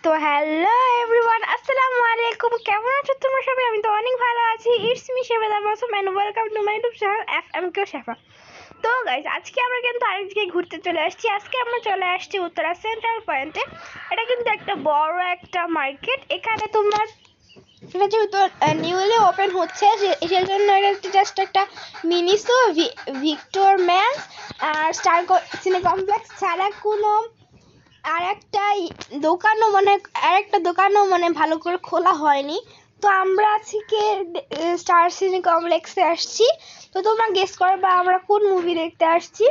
তো hello everyone, আসসালামু আলাইকুম। কেমন আছো তোমরা সবাই? আমি তো অনেক ভালো আছি। It's me Shefa Damasum and welcome to my YouTube channel FMK শেফা। তো গাইস, আজকে আমরা কিন্তু আরেক জায়গায় ঘুরতে চলে আসছি। আজকে আমরা চলে আসছি উত্তরা সেন্ট্রাল পয়েন্টে। এটা কিন্তু একটা বড় একটা মার্কেট। এখানে তোমার এটা যেহেতু নিউলি ওপেন হচ্ছে, সেই জন্য এটা জাস্ট একটা মিনিসো ভিক্টর ম্যান্স আর স্টার সিনে কমপ্লেক্স ছাড়া কোনো আরেকটা দোকানও ভালো করে খোলা হয়নি। তো আমরা আজকে স্টার সিনে কমপ্লেক্সে আসছি। তো তোমরা গেস করবা আমরা কোন মুভি দেখতে আসছি।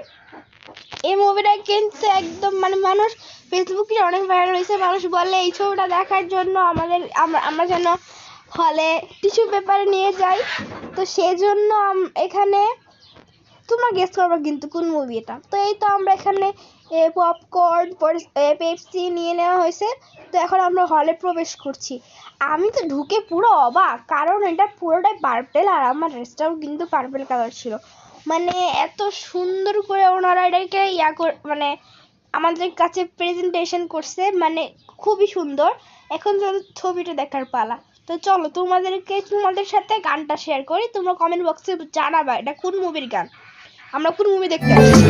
এই মুভিটা কিন্তু একদম মানুষ ফেসবুকে অনেক ভাইরাল হয়েছে। মানুষ বলে এই ছবিটা দেখার জন্য আমরা যেন হলে টিস্যু পেপার নিয়ে যাই। তো সেজন্য এখানে তোমরা গেস করবা কিন্তু কোন মুভি এটা। তো এই তো আমরা এখানে পপকর্ন পেপসি নিয়ে নেওয়া হয়েছে। তো এখন আমরা হলে প্রবেশ করছি। আমি তো ঢুকে পুরো অবাক, কারণ এটা পুরোটাই পার্পেল আর আমার ড্রেসটাও কিন্তু পার্পেল কালার ছিল। এত সুন্দর করে ওনারা এটাকে আমাদের কাছে প্রেজেন্টেশন করছে, খুবই সুন্দর। এখন চলো ছবিটা দেখার পালা। তো চলো তোমাদের সাথে গানটা শেয়ার করি। তোমরা কমেন্ট বক্সে জানাবা এটা কোন মুভির গান, আমরা কোন মুভি দেখতে আসছি।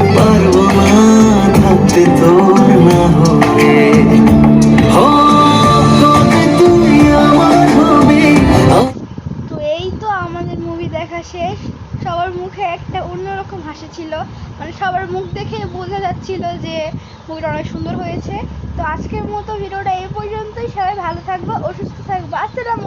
তো এই তো আমাদের মুভি দেখা শেষ। সবার মুখে একটা অন্যরকম হাসি ছিল, সবার মুখ দেখে বোঝা যাচ্ছিল যে মুভিটা অনেক সুন্দর হয়েছে। তো আজকের মতো ভিডিওটা এই পর্যন্তই। সবাই ভালো থাকবো ও সুস্থ থাকবো। আসসালামু